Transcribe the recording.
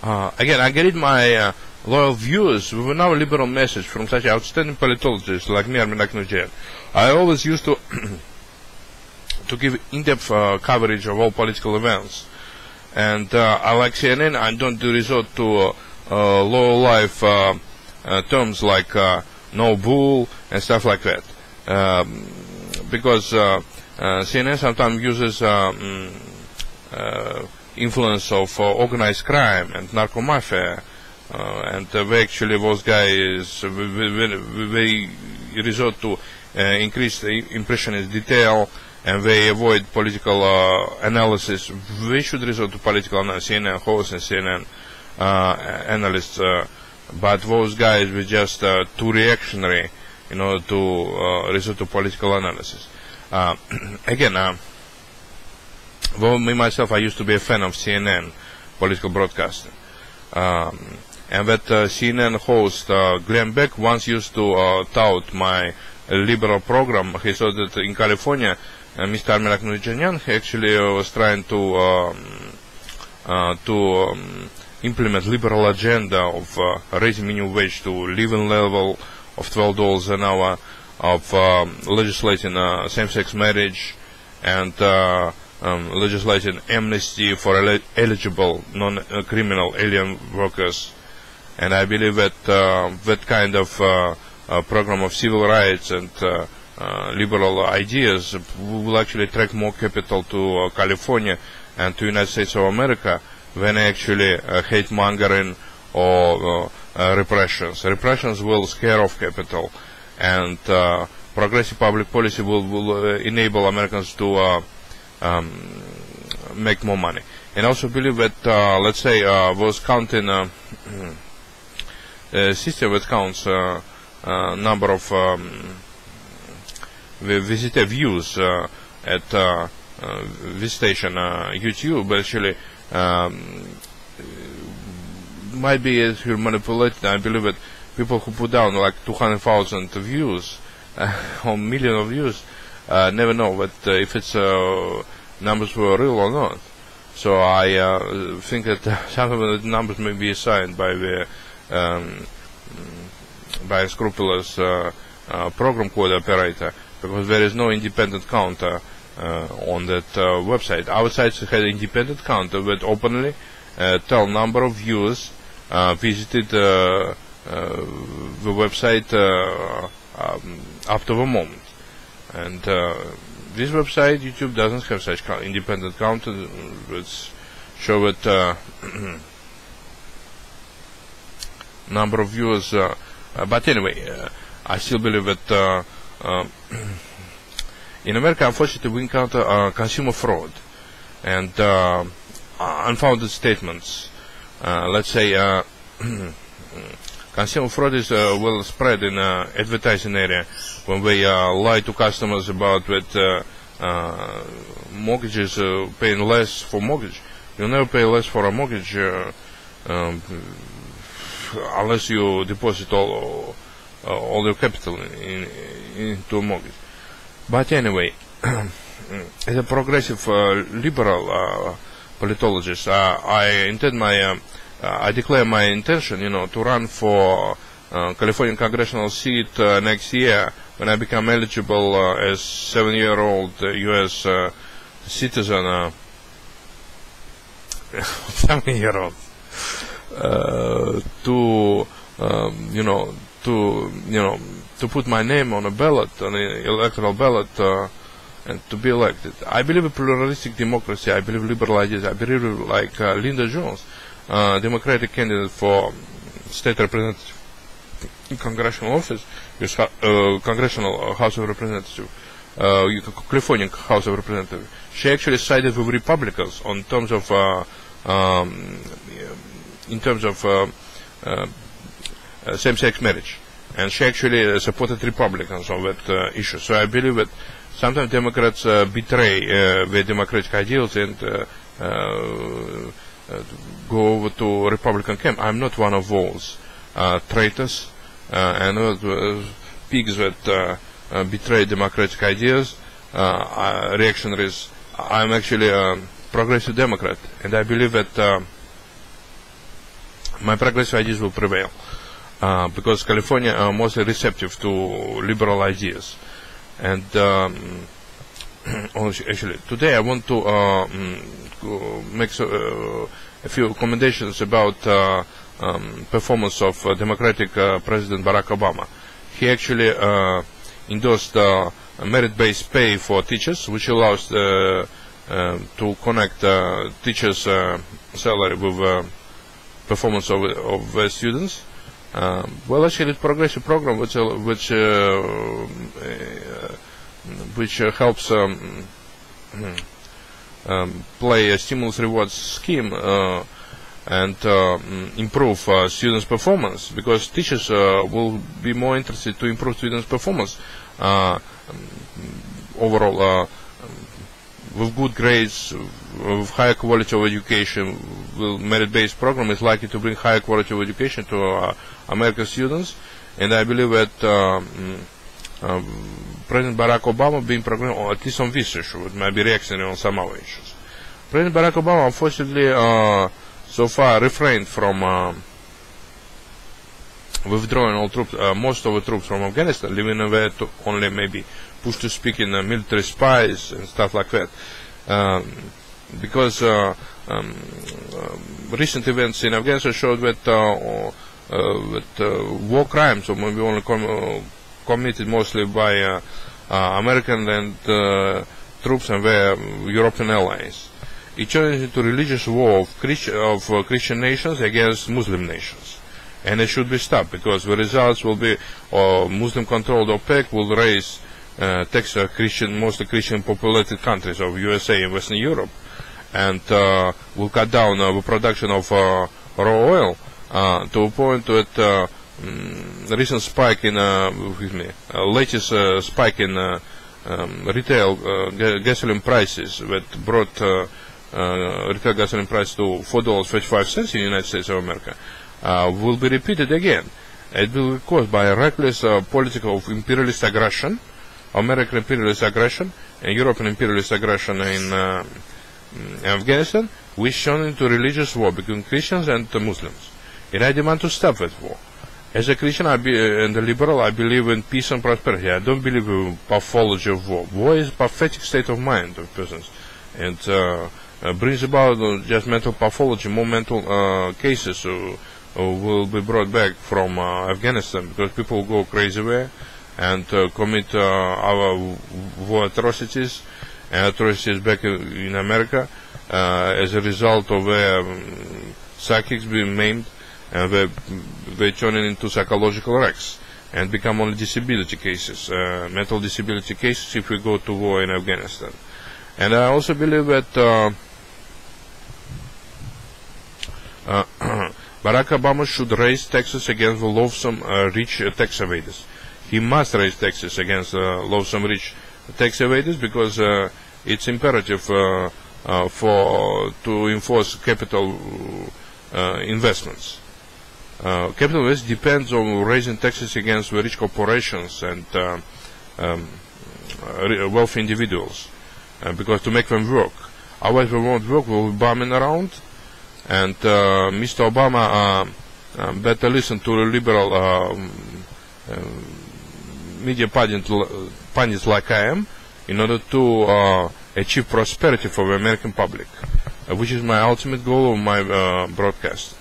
Again, I get my loyal viewers with another liberal message from such outstanding politologists like me, Armin Akhnujan. I always used to to give in-depth coverage of all political events. And I like CNN. I don't resort to low-life terms like no bull and stuff like that. Because CNN sometimes uses influence of organized crime and narco mafia, and actually those guys they resort to increase the impressionist detail, and they avoid political analysis. They should resort to political analysis, CNN hosts and CNN analysts, but those guys were just too reactionary in order to resort to political analysis. Again, well, me myself, I used to be a fan of CNN political broadcasting, and that CNN host Glenn Beck once used to tout my liberal program. He thought that in California, Mr. Armin Akhnujan actually was trying to implement liberal agenda of raising minimum wage to living level of $12 an hour, of legislating same-sex marriage, and legislating amnesty for eligible non-criminal alien workers. And I believe that that kind of program of civil rights and liberal ideas will actually attract more capital to California and to United States of America than actually hate-mongering or repressions. Repressions will scare off capital, and progressive public policy will enable Americans to make more money. And also believe that, let's say, was counting system that counts number of visitor views at this station, YouTube, actually might be manipulated. I believe that people who put down like 200,000 views or million of views never know that if its numbers were real or not. So I think that some of the numbers may be assigned by the by a scrupulous program code operator, because there is no independent counter on that website. Our site has an independent counter that openly tell number of views visited the website up to the moment. And this website, YouTube, doesn't have such independent counter which show it number of views. But anyway, I still believe that in America, unfortunately, we encounter consumer fraud and unfounded statements. Let's say consumer fraud is well spread in advertising area when we lie to customers about that mortgages paying less for mortgage. You'll never pay less for a mortgage unless you deposit all your capital into a mortgage. But anyway, as a progressive liberal politologist, I declare my intention, to run for California congressional seat next year when I become eligible as 7-year-old U.S. citizen. 7-year-old. To put my name on a ballot, on an electoral ballot, and to be elected. I believe in pluralistic democracy. I believe liberal ideas. I believe like Linda Jones, Democratic candidate for state representative in congressional office, congressional House of Representatives, California House of Representatives. She actually sided with Republicans on terms of same-sex marriage, and she actually supported Republicans on that issue. So I believe that sometimes Democrats betray their democratic ideals and go over to Republican camp. I'm not one of those traitors and pigs that betray democratic ideas, reactionaries. I'm actually a progressive Democrat, and I believe that my progressive ideas will prevail, because California are mostly receptive to liberal ideas. And actually, today I want to make a few recommendations about performance of Democratic President Barak Obama. He actually endorsed merit-based pay for teachers, which allows to connect teachers' salary with performance of students. Well, actually, it's a progressive program which helps play a stimulus rewards scheme and improve students' performance, because teachers will be more interested to improve students' performance overall. With good grades, with higher quality of education, with merit-based program is likely to bring higher quality of education to American students. And I believe that President Barack Obama being programmed, or at least on this issue, it might be reactionary on some other issues. President Barack Obama, unfortunately, so far refrained from withdrawing all troops, most of the troops from Afghanistan, leaving away to only maybe push to speak in military spies and stuff like that. Because recent events in Afghanistan showed that war crimes, or maybe only committed mostly by American and troops and their European allies. It turned into religious war of Christian nations against Muslim nations. And it should be stopped, because the results will be Muslim-controlled OPEC will raise tax mostly Christian populated countries of USA and Western Europe, and will cut down the production of raw oil to a point that the recent spike in latest spike in retail gasoline prices that brought retail gasoline price to $4.35 in the United States of America will be repeated again. It will be caused by a reckless policy of imperialist aggression, American imperialist aggression and European imperialist aggression in Afghanistan, which turned into religious war between Christians and Muslims. And I demand to stop that war. As a Christian and a liberal, I believe in peace and prosperity. I don't believe in pathology of war. War is a pathetic state of mind of persons, and brings about just mental pathology. More mental cases will be brought back from Afghanistan, because people go crazy there and commit our war atrocities and atrocities back in America as a result of their psychics being maimed, and they turn into psychological wrecks and become only disability cases, mental disability cases, if we go to war in Afghanistan. And I also believe that Barack Obama should raise taxes against the loathsome rich tax evaders. He must raise taxes against loathsome rich tax evaders, because it's imperative to enforce capital investments. Capital investment depends on raising taxes against the rich corporations and wealthy individuals, because to make them work. Otherwise, they won't work. We'll be bumming around. And Mr. Obama better listen to the liberal media pundits like I am, in order to achieve prosperity for the American public, which is my ultimate goal of my broadcast.